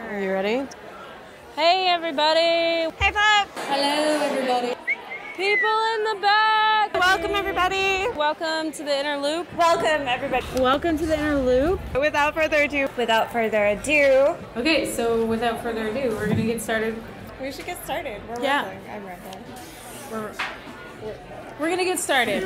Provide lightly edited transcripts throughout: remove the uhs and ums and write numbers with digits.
Are you ready? Hey, everybody. Hey, Pop. Hello, everybody. People in the back. Welcome, everybody. Welcome to the Inner Loop. Welcome, everybody. Welcome to the Inner Loop. Without further ado. Okay, so without further ado, we're going to get started. We should get started. We're Yeah. rambling. I'm rambling. We're going to get started.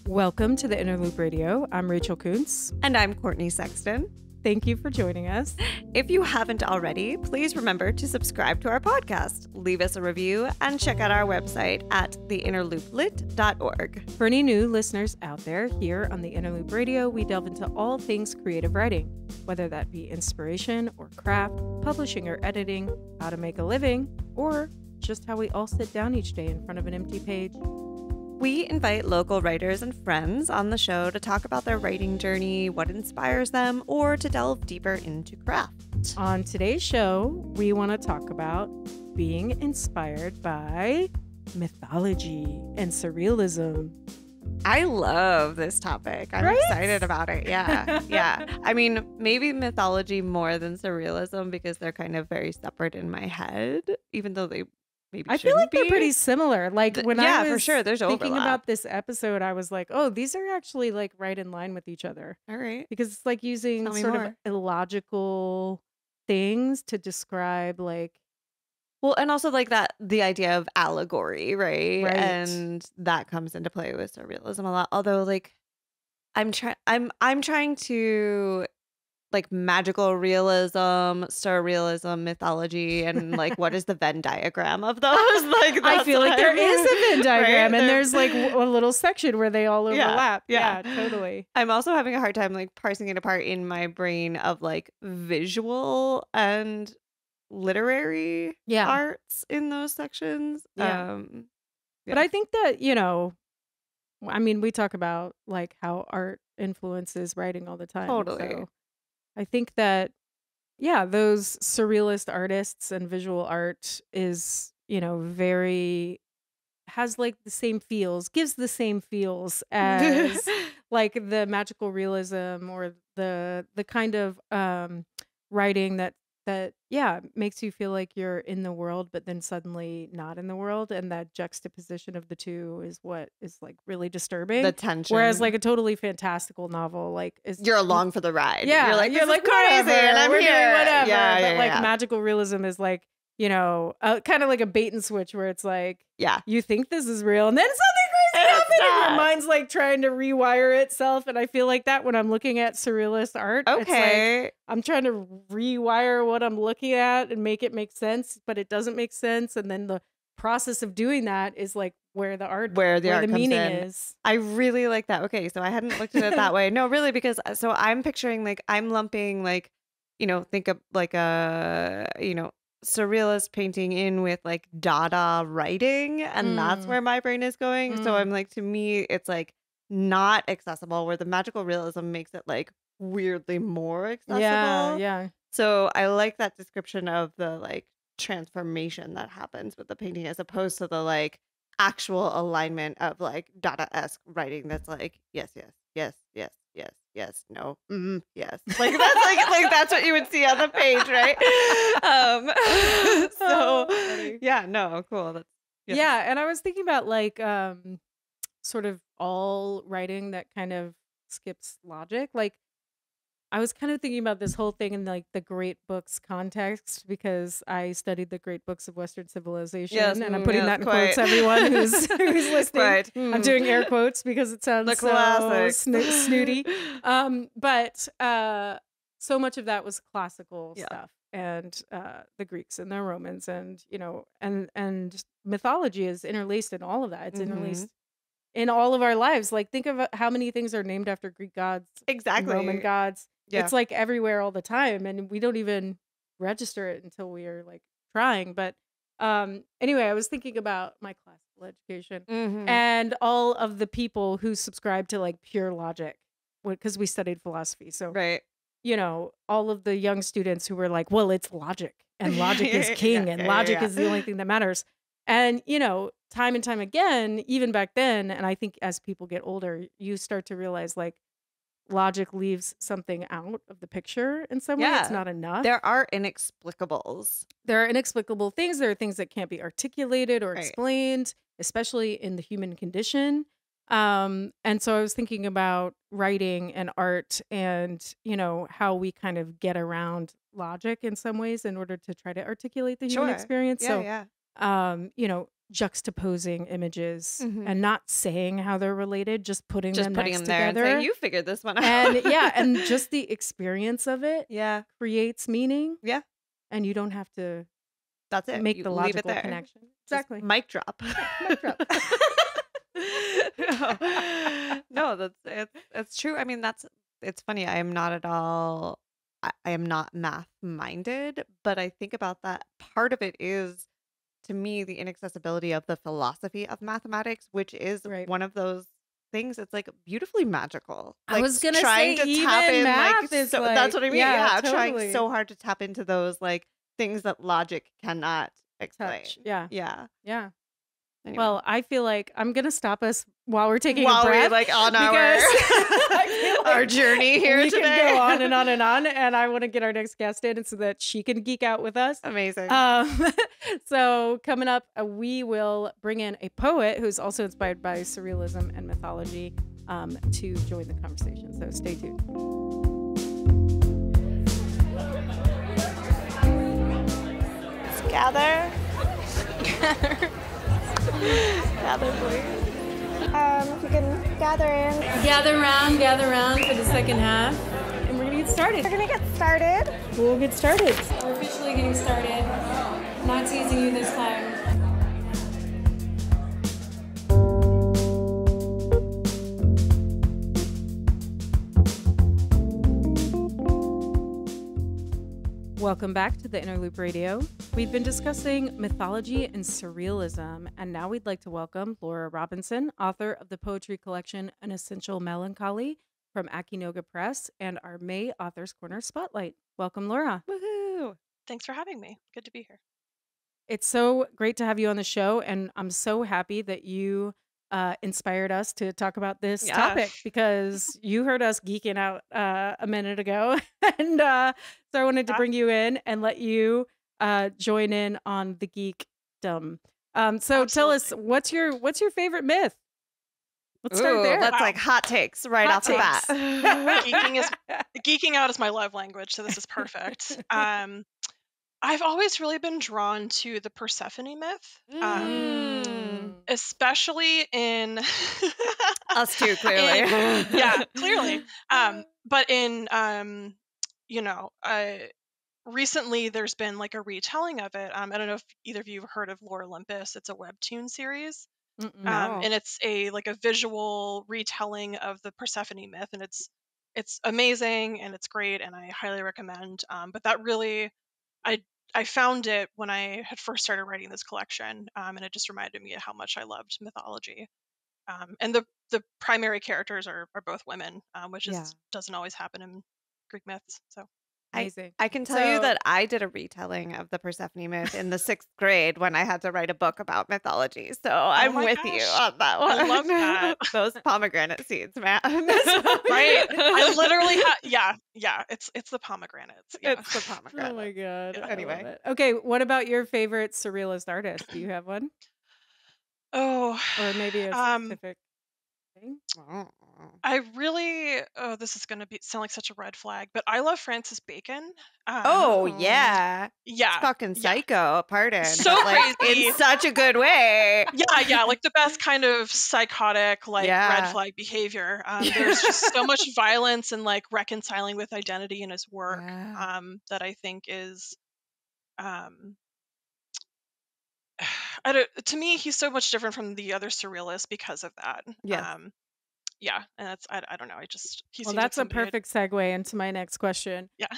Welcome to the Inner Loop Radio. I'm Rachel Kuntz. And I'm Courtney Sexton. Thank you for joining us. If you haven't already, please remember to subscribe to our podcast, leave us a review, and check out our website at theinnerlooplit.org. For any new listeners out there, here on the Inner Loop Radio, we delve into all things creative writing, whether that be inspiration or craft, publishing or editing, how to make a living, or just how we all sit down each day in front of an empty page. We invite local writers and friends on the show to talk about their writing journey, what inspires them, or to delve deeper into craft. On today's show, we want to talk about being inspired by mythology and surrealism. I love this topic. I'm Right? excited about it. Yeah. Yeah. I mean, maybe mythology more than surrealism because they're kind of very separate in my head, even though they maybe I feel like shouldn't they're be. pretty similar. Like when Yeah, I was for sure. There's thinking overlap. about this episode, I was like, oh, these are actually like right in line with each other. All right. Because it's like using Tell me sort of more. illogical things to describe like Well, and also like that, the idea of allegory, right? Right. And that comes into play with surrealism a lot. Although, like, I'm trying to like magical realism, surrealism, mythology, and like what is the Venn diagram of those? Like, I that's feel what like there I'm- is a Venn diagram right? and there's like a little section where they all Yeah, overlap. yeah. Yeah, totally. I'm also having a hard time like parsing it apart in my brain of like visual and literary Yeah. arts in those sections. Yeah. But Yeah. I think that, I mean, we talk about like how art influences writing all the time. Totally. So I think that, yeah, those surrealist artists and visual art is, has like the same feels, gives the same feels as like the magical realism or the kind of writing that makes you feel like you're in the world but then suddenly not in the world, and that juxtaposition of the two is what is like really disturbing. The tension. Whereas like a totally fantastical novel like is you're along for the ride. yeah, You're like, this is like crazy, whatever, and I'm we're doing here. whatever. Yeah, But yeah, like yeah. magical realism is like, kind of like a bait and switch where it's like Yeah. you think this is real and then something crazy It's happens and your not. mind's like trying to rewire itself. And I feel like that when I'm looking at surrealist art. It's like Okay. I'm trying to rewire what I'm looking at and make it make sense, but it doesn't make sense. And then the process of doing that is like where the art Where the art comes meaning in. is. I really like that. Okay, so I hadn't looked at it that way. No, really, because so I'm picturing like I'm lumping like, think of like a, surrealist painting in with like Dada writing, and that's Mm. where my brain is going. So Mm. I'm like, to me, it's like not accessible, where the magical realism makes it like weirdly more accessible. Yeah. So I like that description of the like transformation that happens with the painting as opposed to the like actual alignment of like Dada-esque writing that's like yes, no, yes. Like that's like that's what you would see on the page, right? So Funny. yeah, no, cool. That's Yeah, and I was thinking about like sort of all writing that kind of skips logic. Like I was kind of thinking about this whole thing in like the great books context because I studied the great books of Western civilization, Yes, and I'm putting yes, that in quite. quotes. Everyone who's listening, Quite. I'm doing air quotes because it sounds The so classics. snooty. But so much of that was classical Yeah. stuff, and the Greeks and the Romans, and and mythology is interlaced in all of that. It's Mhm. interlaced in all of our lives. Like think of how many things are named after Greek gods, and Exactly. Roman gods. Yeah. It's like everywhere all the time, and we don't even register it until we are like trying. But anyway, I was thinking about my classical education Mhm. and all of the people who subscribe to like pure logic. because we studied philosophy. So, Right. all of the young students who were like, well, it's logic and logic is king and logic is the only thing that matters. And, time and time again, even back then, and I think as people get older, you start to realize like logic leaves something out of the picture in some way. It's not enough. There are inexplicables. There are inexplicable things. There are things that can't be articulated or Right. explained, especially in the human condition. And so I was thinking about writing and art and, how we kind of get around logic in some ways in order to try to articulate the human Sure. experience. Yeah, So, juxtaposing images and not saying how they're related, just putting them there together. and saying, you figured this one out. And and just the experience of it creates meaning. Yeah. And you don't have to That's it. make You the leave it logical there. connection. Just Exactly. mic drop. Mic drop. No, it's true. I mean, it's funny. I am not at all. I am not math minded, but I think about that. Part of it is, to me, the inaccessibility of the philosophy of mathematics, which is Right. one of those things. It's like beautifully magical. I was gonna trying say, to tap even in, math like, is so, that's what I mean. yeah, Trying totally. so hard to tap into those like things that logic cannot explain. Touch. Yeah. Yeah. Yeah. Anyway. Well, I feel like I'm gonna stop us while we're taking a While breath. we're like on because I feel like our journey here we today. can go on and on and on, and I want to get our next guest in so that she can geek out with us. Amazing. So coming up, we will bring in a poet who's also inspired by surrealism and mythology to join the conversation. So stay tuned. Let's gather. Gather, please. If you can gather in. Gather round for the second half, and we're gonna get started. We're gonna get started. We'll get started. We're officially getting started. Not teasing you this time. Welcome back to the Inner Loop Radio. We've been discussing mythology and surrealism, and now we'd like to welcome Lora Robinson, author of the poetry collection An Essential Melancholy from Akinoga Press, and our May Authors Corner Spotlight. Welcome, Lora. Woohoo! Thanks for having me. Good to be here. It's so great to have you on the show, and I'm so happy that you inspired us to talk about this topic because you heard us geeking out a minute ago, and so I wanted to bring you in and let you join in on the geekdom. So tell us, what's your favorite myth? Let's start there. That's like hot takes right off the bat. Geeking out is my love language, so this is perfect. I've always really been drawn to the Persephone myth, especially in us too, clearly. Clearly. But in recently there's been like a retelling of it. I don't know if either of you have heard of Lore Olympus. It's a webtoon series. And it's a visual retelling of the Persephone myth, and it's amazing and it's great and I highly recommend. But that really, I found it when I had first started writing this collection, and it just reminded me of how much I loved mythology. And the primary characters are both women, which doesn't always happen in Greek myths. So amazing. I can tell you that I did a retelling of the Persephone myth in the 6th grade when I had to write a book about mythology. So I'm with you on that one. I love that. Those pomegranate seeds, man. Right? I literally it's the pomegranates. Yeah. It's the pomegranate. Oh my god. Yeah. I Anyway. love it. Okay, what about your favorite surrealist artist? Do you have one? Oh, or maybe a specific thing? I really, this is going to sound like such a red flag, but I love Francis Bacon. Yeah. Yeah. Fucking psycho, pardon. So but, like, crazy. in such a good way. Yeah, like the best kind of psychotic, like red flag behavior. There's just so much violence and like reconciling with identity in his work that I think is, to me, he's so much different from the other surrealists because of that. And that's I don't know. Well, that's a perfect segue into my next question. Yeah.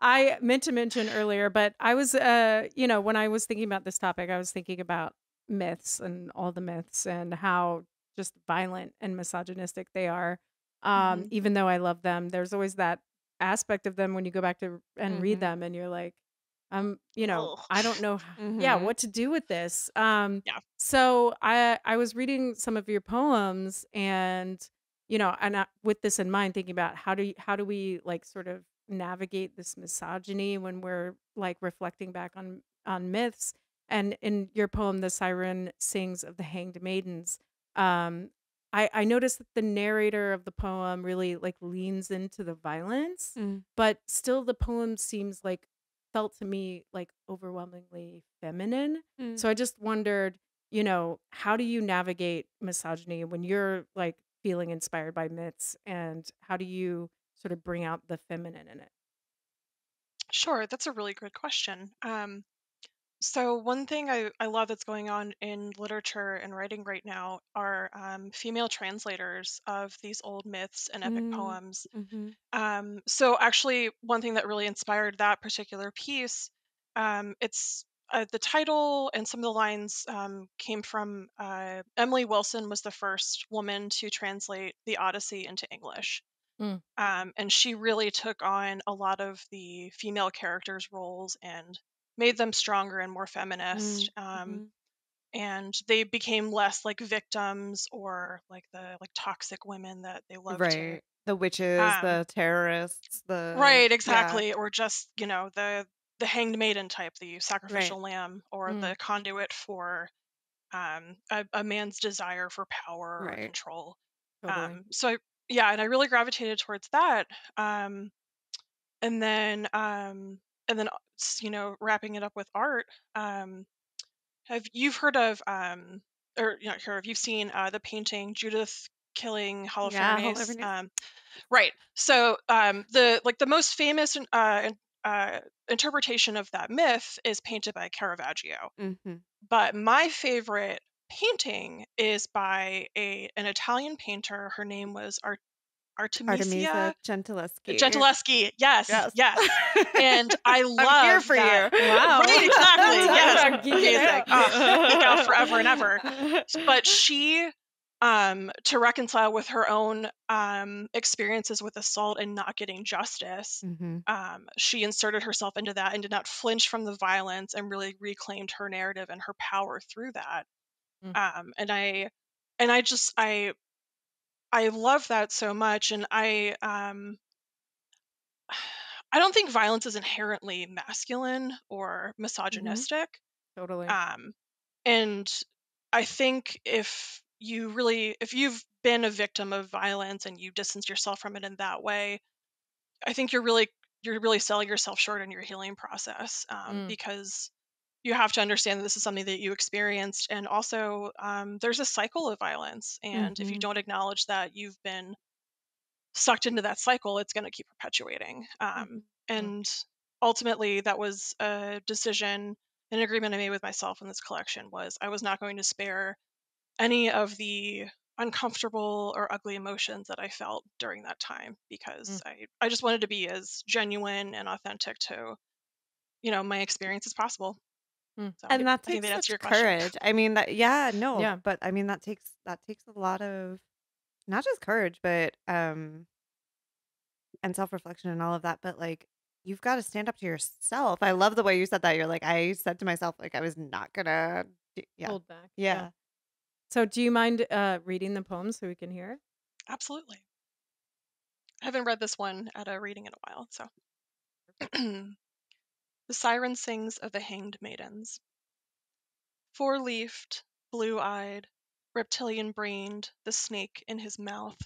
I meant to mention earlier, but I was, when I was thinking about this topic, I was thinking about myths and all the myths and how just violent and misogynistic they are. Even though I love them, there's always that aspect of them when you go back to and read them, and you're like, Ugh. I don't know, what to do with this. Yeah. So I was reading some of your poems, and with this in mind, thinking about how do we like sort of navigate this misogyny when we're like reflecting back on myths. And in your poem, "The Siren Sings of the Hanged Maidens," um, I noticed that the narrator of the poem really like leans into the violence, but still the poem seems like felt to me like overwhelmingly feminine. So I just wondered, how do you navigate misogyny when you're like feeling inspired by myths, and how do you sort of bring out the feminine in it? Sure, that's a really good question. So one thing I love that's going on in literature and writing right now are female translators of these old myths and epic poems. So actually, one thing that really inspired that particular piece, it's the title and some of the lines came from Emily Wilson was the first woman to translate the Odyssey into English. Mm. And she really took on a lot of the female characters' roles and made them stronger and more feminist. And they became less like victims or like the like toxic women that they love to. Right. The witches, Um, the terrorists, right, yeah. exactly. Or just the hanged maiden type, the Right. sacrificial lamb, or the conduit for a man's desire for power or Right. control. Totally. Yeah, and I really gravitated towards that. And then wrapping it up with art. Have you've heard of or not heard of, you've seen the painting Judith killing Yeah, Holofernes? Right. So the most famous interpretation of that myth is painted by Caravaggio. But my favorite painting is by an Italian painter. Her name was Artemisia Artemisia Gentileschi. Gentileschi. Yes, Yes. yes. And I I'm here love for that. you. Wow. Right, exactly. Talk Yes, about geeking amazing. out. Oh, geek out forever and ever. But she, to reconcile with her own experiences with assault and not getting justice, she inserted herself into that and did not flinch from the violence and really reclaimed her narrative and her power through that. Mm. And I love that so much, and I don't think violence is inherently masculine or misogynistic. Totally. Um, and I think if you've been a victim of violence and you distance yourself from it in that way, I think you're really selling yourself short in your healing process, because you have to understand that this is something that you experienced, and also there's a cycle of violence, and if you don't acknowledge that you've been sucked into that cycle, it's going to keep perpetuating. And ultimately, that was a decision, an agreement I made with myself in this collection was I was not going to spare any of the uncomfortable or ugly emotions that I felt during that time because I just wanted to be as genuine and authentic to, my experience as possible. So And that I think takes that answers such your question. courage. I mean no, Yeah. but I mean that takes a lot of not just courage, but and self-reflection and all of that, but like you've got to stand up to yourself. I love the way you said that. You're like, I said to myself, like I was not gonna yeah. Hold back. Yeah. So do you mind reading the poem so we can hear it? Absolutely. I haven't read this one at a reading in a while, so. The Siren Sings of the Hanged Maidens. Four-leafed, blue-eyed, reptilian-brained, the snake in his mouth.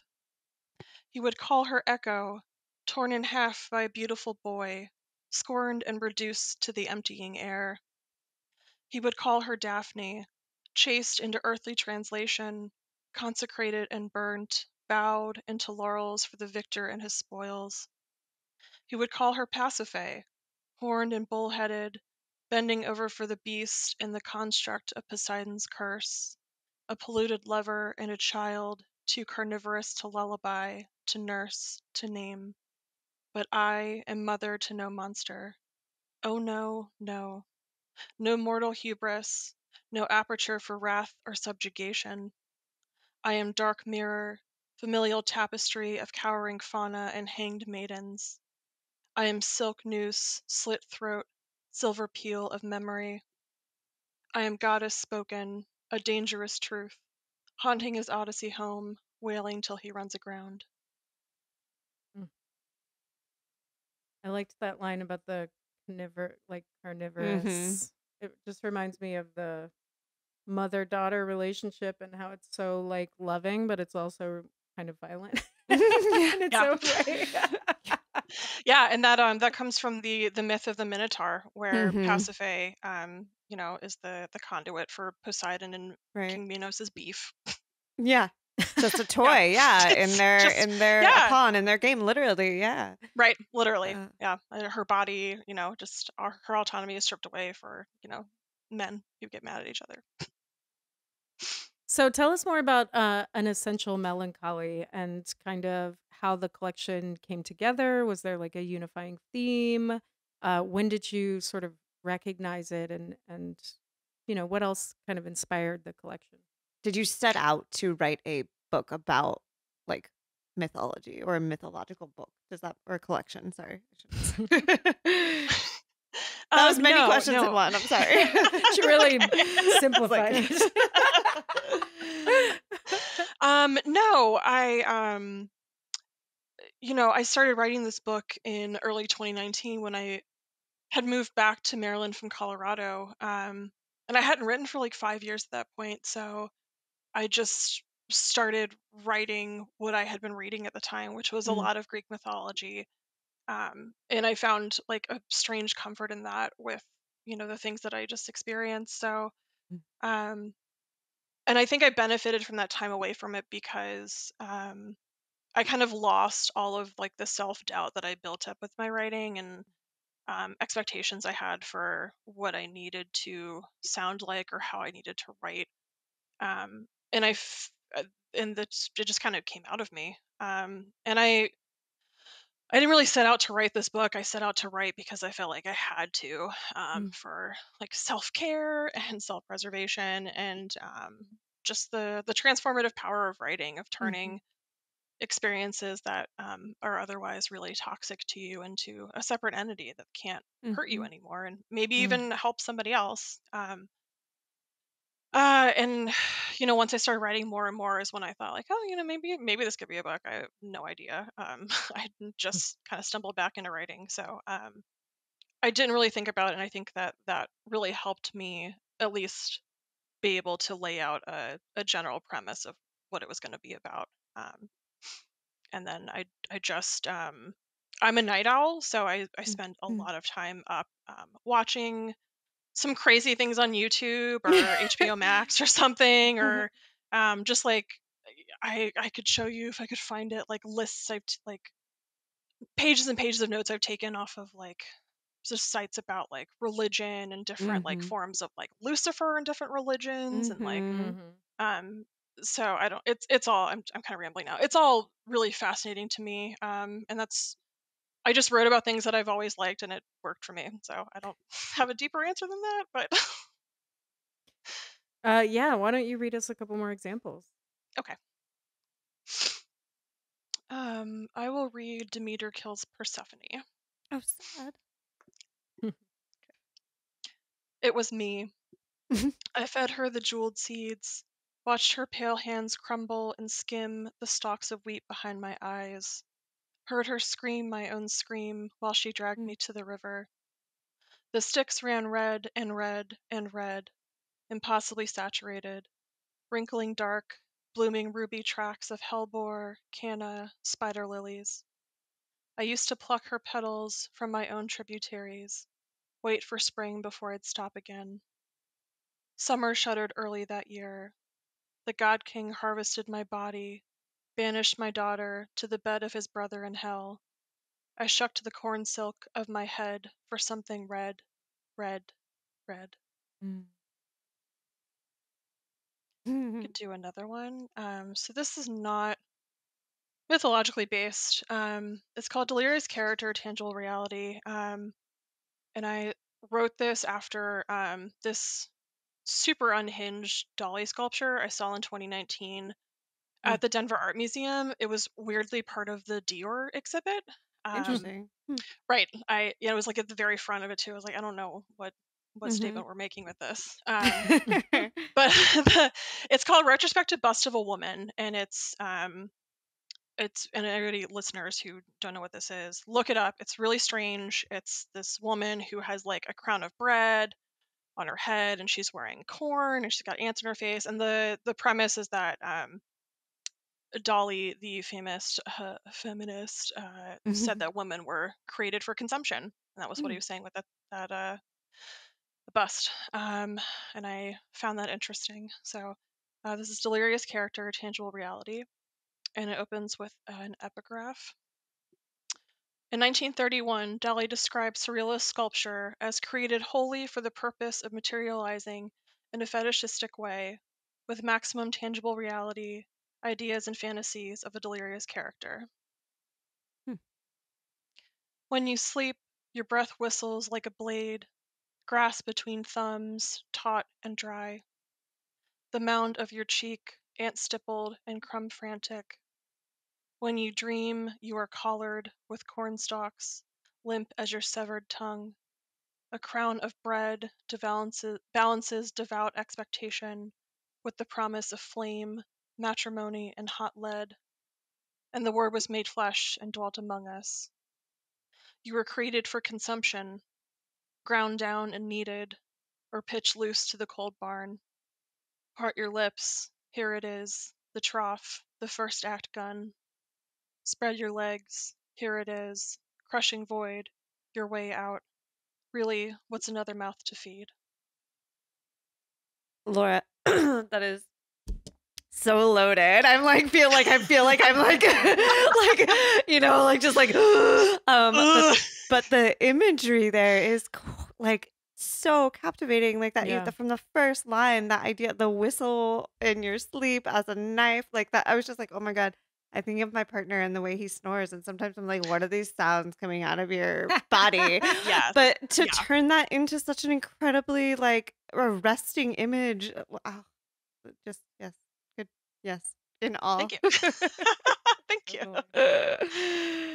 He would call her Echo, torn in half by a beautiful boy, scorned and reduced to the emptying air. He would call her Daphne, chased into earthly translation, consecrated and burnt, bowed into laurels for the victor and his spoils. He would call her Pasiphae, horned and bull-headed, bending over for the beast in the construct of Poseidon's curse, a polluted lover and a child, too carnivorous to lullaby, to nurse, to name. But I am mother to no monster. Oh no, no. No mortal hubris, no aperture for wrath or subjugation. I am dark mirror, familial tapestry of cowering fauna and hanged maidens. I am silk noose, slit throat, silver peel of memory. I am goddess spoken, a dangerous truth, haunting his odyssey home, wailing till he runs aground. Mm. I liked that line about the Mm-hmm. carnivorous. It just reminds me of the mother-daughter relationship and how it's so like loving, but it's also kind of violent in its Yeah. own way. Yeah, and that comes from the myth of the Minotaur, where Mhm. Pasiphae, is the conduit for Poseidon and Right. King Minos' beef. Yeah. Just a toy, yeah, in their Just a yeah, pawn in their game, literally, yeah. right, literally, Uh, yeah. Her body, just her autonomy is stripped away for men who get mad at each other. So tell us more about an Essential Melancholy and kind of how the collection came together. Was there like a unifying theme? When did you sort of recognize it, and what else kind of inspired the collection? did you set out to write a book about like mythology or a mythological book? Does that or a collection? Sorry. That was many questions in no. one. I'm sorry. She really Okay. simplified Like- it. No, I started writing this book in early 2019 when I had moved back to Maryland from Colorado. And I hadn't written for like 5 years at that point. So I just started writing what I had been reading at the time, which was a Mm. lot of Greek mythology. And I found like a strange comfort in that with, the things that I just experienced. So, Mm. and I think I benefited from that time away from it because I kind of lost all of like the self doubt that I built up with my writing and expectations I had for what I needed to sound like or how I needed to write. And it just kind of came out of me. And I didn't really set out to write this book. I set out to write because I felt like I had to, Mm. for like self care and self preservation and just the transformative power of writing, of turning experiences that are otherwise really toxic to you into a separate entity that can't hurt you Mhm. anymore and maybe Mm. even help somebody else. And once I started writing more and more is when I thought like, oh, maybe this could be a book. I have no idea. I just kind of stumbled back into writing, so I didn't really think about it, and I think that really helped me at least be able to lay out a general premise of what it was going to be about. Um, and then I just I'm a night owl, so I spend a Mm. lot of time up watching some crazy things on YouTube or HBO Max or something, or just like I could show you if I could find it, like lists like pages and pages of notes I've taken off of like just sites about like religion and different like Mhm. forms of like Lucifer and different religions and like Mhm. Mhm. um so I don't it's all I'm kind of rambling now. It's all really fascinating to me. And that's I just wrote about things that I've always liked and it worked for me. So I don't have a deeper answer than that, but Yeah, why don't you read us a couple more examples? okay. I will read Demeter Kills Persephone. Oh, sad. It was me. I fed her the jeweled seeds, watched her pale hands crumble and skim the stalks of wheat behind my eyes, heard her scream my own scream while she dragged Mm. me to the river. The sticks ran red and red and red, impossibly saturated, wrinkling dark, blooming ruby tracks of hellebore, canna, spider lilies. I used to pluck her petals from my own tributaries, wait for spring before I'd stop again. Summer shuddered early that year. The God King harvested my body, banished my daughter to the bed of his brother in hell. I shucked the corn silk of my head for something red, red, red. Mm. Could do another one. So this is not mythologically based. It's called Delirious Character, Tangible Reality. And I wrote this after this super unhinged dolly sculpture I saw in 2019 at the Denver Art Museum. It was weirdly part of the Dior exhibit. Interesting. Right. It was like at the very front of it too. I was like, I don't know what statement we're making with this. But it's called Retrospective Bust of a Woman, and it's and already listeners who don't know what this is, look it up. It's really strange. It's this woman who has like a crown of bread on her head, and she's wearing corn, and she's got ants in her face. And the premise is that Dolly, the famous feminist, said that women were created for consumption, and that was what he was saying with that bust. And I found that interesting. So this is Delirious Character, Tangible Reality, and it opens with an epigraph. In 1931, Dolly described surrealist sculpture as created wholly for the purpose of materializing in a fetishistic way, with maximum tangible reality, ideas and fantasies of a delirious character. When you sleep, your breath whistles like a blade, grass between thumbs, taut and dry. The mound of your cheek, ant-stippled and crumb-frantic. When you dream, you are collared with cornstalks, limp as your severed tongue. A crown of bread balances devout expectation with the promise of flame, matrimony, and hot lead. And the Word was made flesh and dwelt among us. You were created for consumption, ground down and kneaded, or pitched loose to the cold barn. Part your lips, here it is, the trough, the first act gun. Spread your legs, here it is, crushing void, your way out. Really, what's another mouth to feed? Lora, that is so loaded. I'm like, I feel like I'm like, like just like, but the imagery there is like so captivating. Like that from the first line, that idea, the whistle in your sleep as a knife, like that. I was just like, oh my God. I think of my partner and the way he snores, and sometimes I'm like, what are these sounds coming out of your body? Yes. But to turn that into such an incredibly like arresting image, wow. Just yes. Good. Yes. In all. Thank you. Thank you.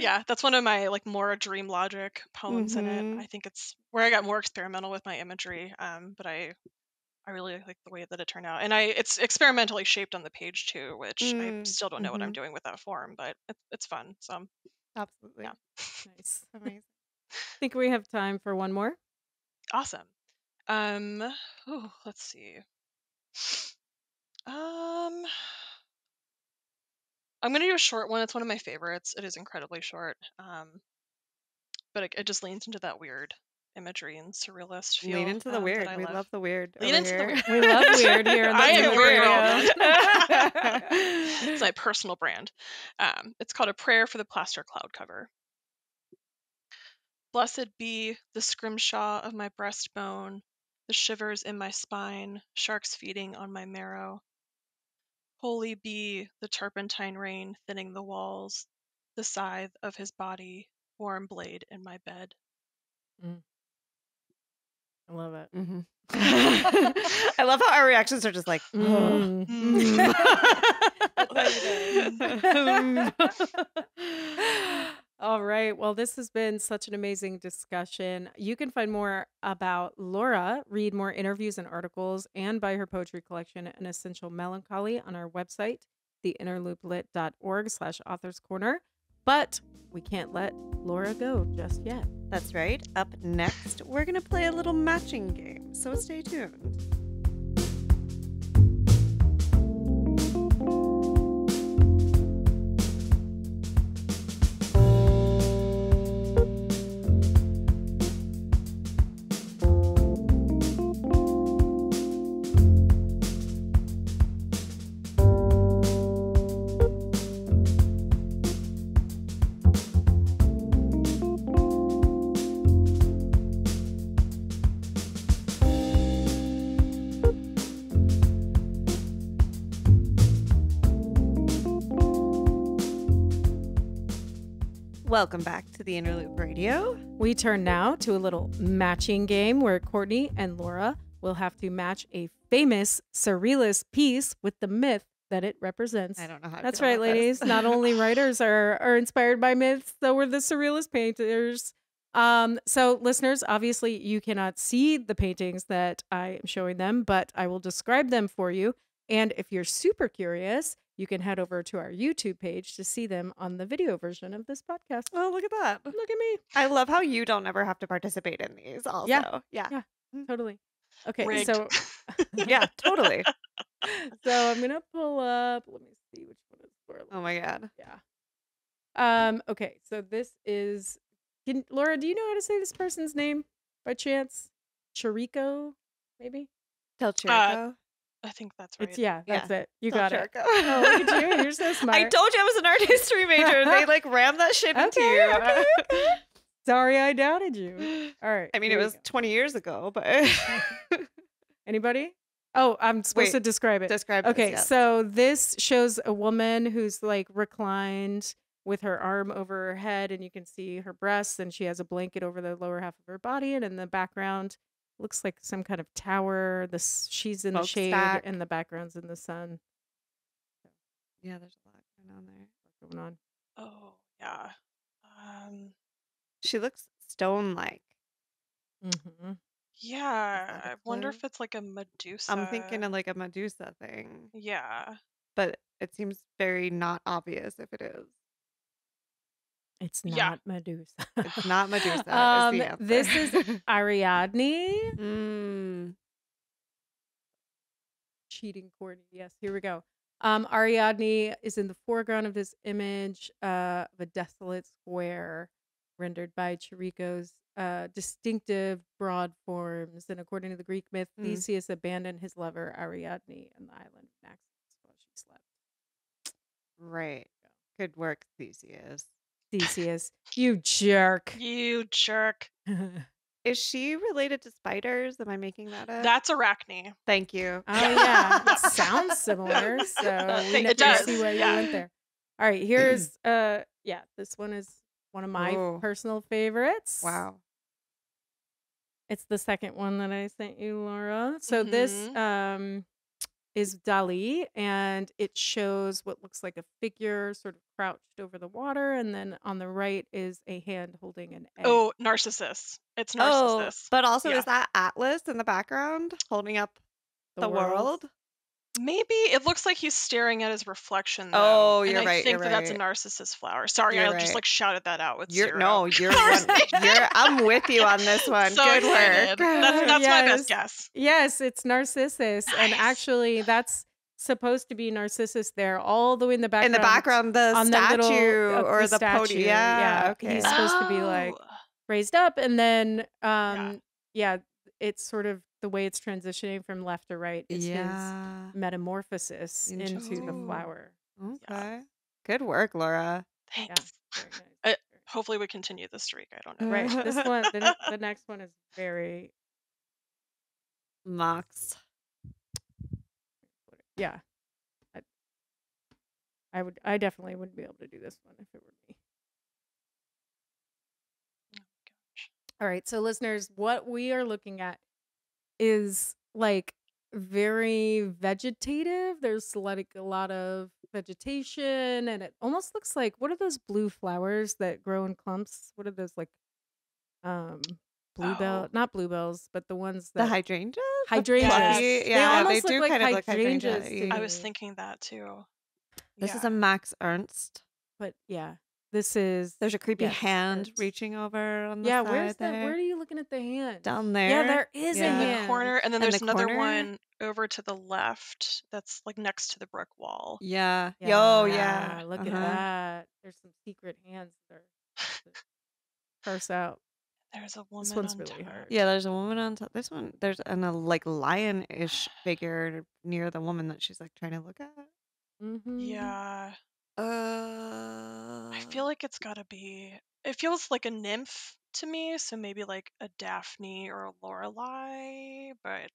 Yeah, that's one of my like more dream logic poems in it. I think it's where I got more experimental with my imagery. But I really like the way that it turned out, and it's experimentally shaped on the page too, which I still don't know what I'm doing with that form, but it's fun. So absolutely, nice, amazing. I think we have time for one more. Awesome. Let's see. I'm gonna do a short one. It's one of my favorites. It is incredibly short, but it just leans into that weird imagery and surrealist feel. Lean into the weird. We love the weird. Lean into the weird. We love weird here. I am weird. It's my personal brand. It's called A Prayer for the Plaster Cloud Cover. Blessed be the scrimshaw of my breastbone, the shivers in my spine, sharks feeding on my marrow. Holy be the turpentine rain thinning the walls, the scythe of his body, warm blade in my bed. I love it. I love how our reactions are just like, All right. Well, this has been such an amazing discussion. You can find more about Lora, read more interviews and articles, and buy her poetry collection, An Essential Melancholy, on our website, theinnerlooplit.org/authors corner. But we can't let Lora go just yet. That's right. Up next, we're going to play a little matching game. So stay tuned. Welcome back to the Inner Loop Radio. We turn now to a little matching game where Courtney and Lora will have to match a famous surrealist piece with the myth that it represents. I don't know how. That's right, ladies. Not only writers are inspired by myths, so were the surrealist painters. So listeners, obviously you cannot see the paintings that I am showing them, but I will describe them for you. And if you're super curious, you can head over to our YouTube page to see them on the video version of this podcast. Oh, look at that. Look at me. I love how you don't ever have to participate in these also. Yeah, totally. Okay, Rigged. so yeah, totally. So I'm gonna pull up. Let me see which one is Lora. Oh my God. Yeah. Okay. So this is. Lora, do you know how to say this person's name by chance? Chirico, maybe. Del Chirico. I think that's right. That's it. You Del got Chirico. it. Oh, look at you. You're so smart. I told you I was an art history major. And they like rammed that shit into you. Okay. Sorry, I doubted you. All right. I mean, it was 20 years ago, but Anybody? Oh, I'm supposed to describe it. Describe Okay, this, yeah. so this shows a woman who's like reclined with her arm over her head, and you can see her breasts, and she has a blanket over the lower half of her body, and in the background looks like some kind of tower. She's in the shade, and the background's in the sun. Yeah, there's a lot going on there. Going on. Oh yeah. She looks stone-like. Mm-hmm. Yeah, I wonder if it's like a Medusa. I'm thinking of like a Medusa thing. Yeah. But it seems very not obvious if it is. It's not Medusa. It's not Medusa. Is the answer. This is Ariadne. Cheating Courtney. Yes, here we go. Ariadne is in the foreground of this image of a desolate square rendered by Chirico's distinctive broad forms. And according to the Greek myth, Theseus abandoned his lover Ariadne on the island of Naxos while she slept. Right. Good work, Theseus. Theseus, you jerk. You jerk. Is she related to spiders? Am I making that up? That's Arachne. Thank you. Oh yeah, it sounds similar. So it does. See why you went there. All right, here's this one is one of my personal favorites. Wow. It's the second one that I sent you, Laura. So this is Dali, and it shows what looks like a figure sort of crouched over the water, and then on the right is a hand holding an egg. Oh, Narcissus. It's Narcissus. But also is that Atlas in the background holding up the world? Maybe it looks like he's staring at his reflection. Though, oh, you're and right. I think you're that's a right. narcissus flower. Sorry, I just like shouted that out with you're zero. No, you're I'm with you on this one. So Good excited. work. That's my best guess. Yes, it's Narcissus, and actually that's supposed to be Narcissus there, all the way in the background. In the background, the statue or the statue. podium. Yeah. Okay. He's supposed to be like raised up, and then it's sort of the way it's transitioning from left to right is his metamorphosis into the flower. Okay. Yeah. Good work, Laura. Thanks. Yeah, nice. Hopefully we continue the streak. I don't know. Right. This one, the next one is very Mox. Yeah. I definitely wouldn't be able to do this one if it were me. All right, so listeners, what we are looking at is like very vegetative. There's like a lot of vegetation, and it almost looks like, what are those blue flowers that grow in clumps? What are those, like bluebell, not bluebells, but the ones that the hydrangeas? Hydrangeas. Yes. They almost do look kind like of look hydrangeas. hydrangea. I was thinking that too. This is a Max Ernst. But yeah, this is. There's a creepy hand Ernst. reaching over on the Yeah, side where's there. Where are you looking at the hand? Down there. Yeah, there is a in hand. the corner, and then In there's the another corner? one over to the left that's like next to the brick wall. Yeah. Yeah, Oh, yeah. Look at that. There's some secret hands that are curse out. There's a woman. This one's on really top. hard. Yeah, there's a woman on top. This one, there's a like lion-ish figure near the woman that she's like trying to look at. Mm-hmm. Yeah. I feel like it's gotta be. It feels like a nymph to me, so maybe like a Daphne or a Lorelei. But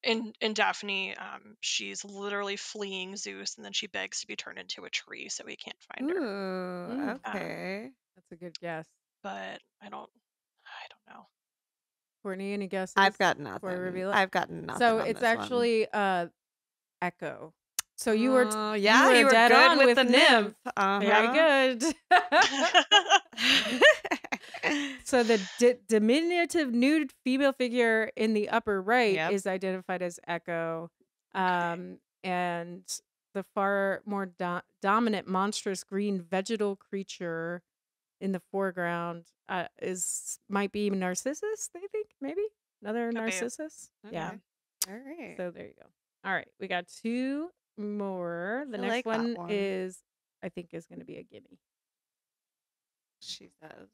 in Daphne, she's literally fleeing Zeus, and then she begs to be turned into a tree, so he can't find her. Ooh, okay. That's a good guess. But I don't know. Courtney, any guesses? I've got before I nothing. reveal it? I've got nothing. So on it's this one. actually Echo. So you were you were dead good on with the nymph. Very good. So the diminutive nude female figure in the upper right is identified as Echo. And the far more dominant monstrous green vegetal creature in the foreground might be Narcissus, they think, maybe? Another Narcissus? Okay. Yeah. All right. So there you go. All right. We got 2 more. The next one is, I think, is going to be a gimme. She says.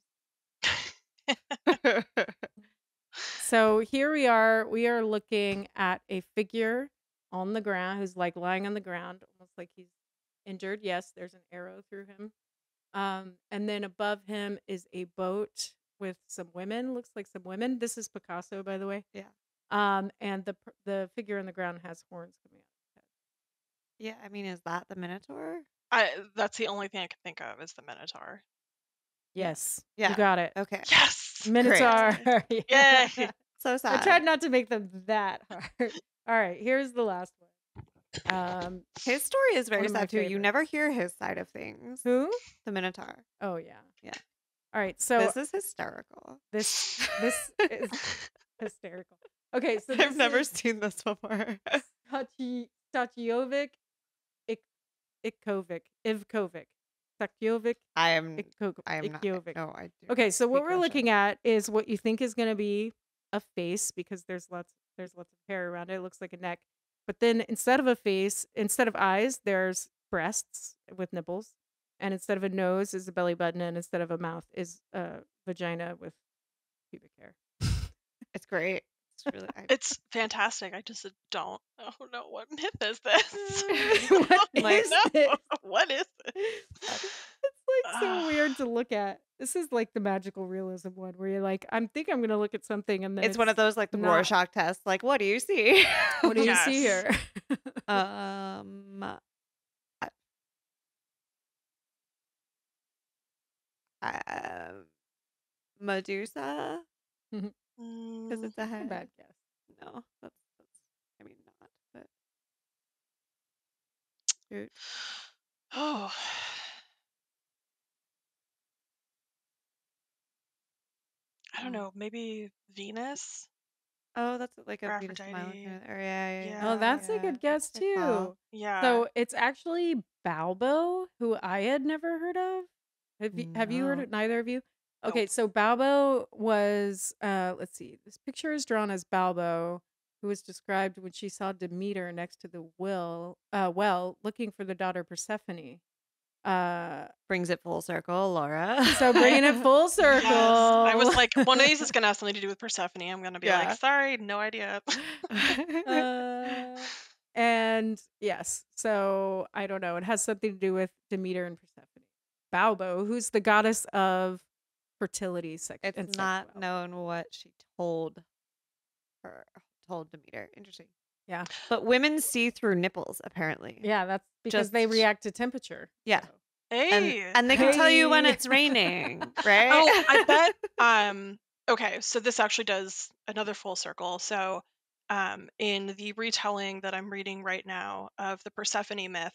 So here we are. We are looking at a figure on the ground who's like lying on the ground, almost like he's injured. Yes, there's an arrow through him. And then above him is a boat with some women. Looks like some women. This is Picasso, by the way. Yeah. And the figure on the ground has horns coming out of his head. Yeah, I mean, is that the Minotaur? That's the only thing I can think of is the Minotaur. Yes. Yeah. You got it. Okay. Yes. Minotaur. Yeah. So sad. I tried not to make them that hard. All right, here's the last one. His story is very one of my sad too. You favorites. never hear his side of things. Who? The Minotaur. Oh yeah. Yeah. All right, so This is hysterical. this is hysterical. Okay, so I've never seen this before. Stachiovic Ivkovic. Stachiovic I am Ivkovic. not. No, I do. Okay, so what speak we're Russian. looking at is what you think is going to be a face because there's lots of hair around it. It looks like a neck. But then instead of a face, instead of eyes, there's breasts with nipples. And instead of a nose is a belly button, and instead of a mouth is a vagina with pubic hair. It's great. It's really. It's fantastic. I just don't know what myth is this. What is this? It's like so weird to look at. This is like the magical realism one where you're like, I'm going to look at something, and then It's one of those like the Rorschach tests. Like, what do you see? What do you see here? Medusa, because it's a Not a head. bad guess. No, that's. I mean, not. But shoot. Oh. I don't know. Maybe Venus. Oh, that's like Or a Venus Aphrodite. Milo kind of area. Yeah. Oh, that's a yeah. good guess Good call. too. Yeah. So it's actually Balbo, who I had never heard of. Have you heard No. of neither of you? Okay, Nope. so Balbo was let's see. This picture is drawn as Balbo, who was described when she saw Demeter next to the well looking for the daughter Persephone. Brings it full circle, Laura. So bringing it full circle. Yes. I was like, one of these is gonna have something to do with Persephone. I'm gonna be Yeah. like, sorry, no idea. And yes, so I don't know. It has something to do with Demeter and Persephone. Balbo, who's the goddess of fertility, sex, and It's not sexuality. known what she told Demeter. Interesting. Yeah. But women see through nipples, apparently. Yeah, that's because they Just- react to temperature. Yeah. so. Hey. And they can tell you when Hey. it's raining, right? Oh, I bet. Okay, so this actually does another full circle. So, in the retelling that I'm reading right now of the Persephone myth,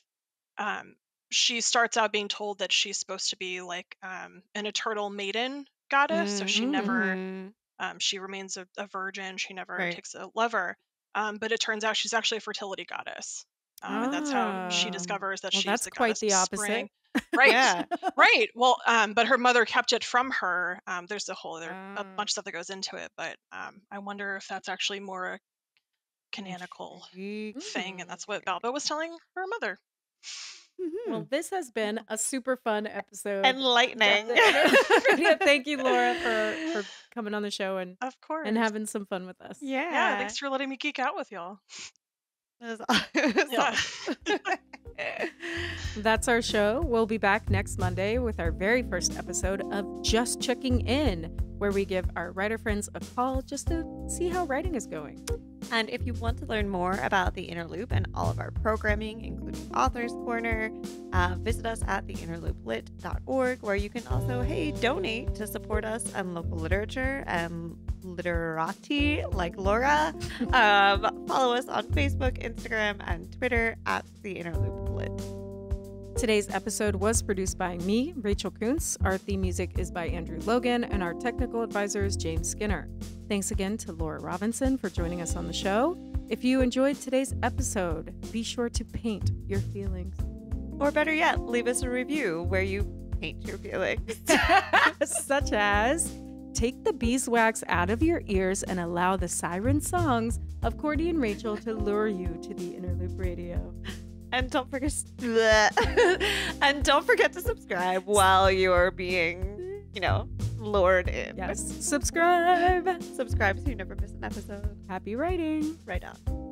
she starts out being told that she's supposed to be like an eternal maiden goddess. So she never, Mhm. she remains a virgin. She never Right. takes a lover. But it turns out she's actually a fertility goddess. And that's how she Ah. discovers that Well, she's that's the quite goddess the of opposite. spring. Right. Yeah. Right. Well, but her mother kept it from her. There's a whole other a bunch of stuff that goes into it, but I wonder if that's actually more a canonical thing, and that's what Balbo was telling her mother. Well, this has been a super fun episode. Enlightening. Yeah, thank you, Laura, for coming on the show and Of course. having some fun with us. Yeah. Thanks for letting me geek out with y'all. It was Yeah. awesome. That's our show. We'll be back next Monday with our very first episode of Just Checking In, where we give our writer friends a call just to see how writing is going. And if you want to learn more about The Inner Loop and all of our programming, including Author's Corner, visit us at theinnerlooplit.org, where you can also, donate to support us and local literature and literati like Lora. Follow us on Facebook, Instagram, and Twitter at The Interloop Lit. Today's episode was produced by me, Rachel Kuntz. Our theme music is by Andrew Logan, and our technical advisor is James Skinner. Thanks again to Lora Robinson for joining us on the show. If you enjoyed today's episode, be sure to paint your feelings. Or better yet, leave us a review where you paint your feelings. Such as, take the beeswax out of your ears and allow the siren songs of Courtney and Rachel to lure you to the Interloop Radio. And don't forget to subscribe while you're being, lured in. Yes. Subscribe. Subscribe so you never miss an episode. Happy writing. Right on.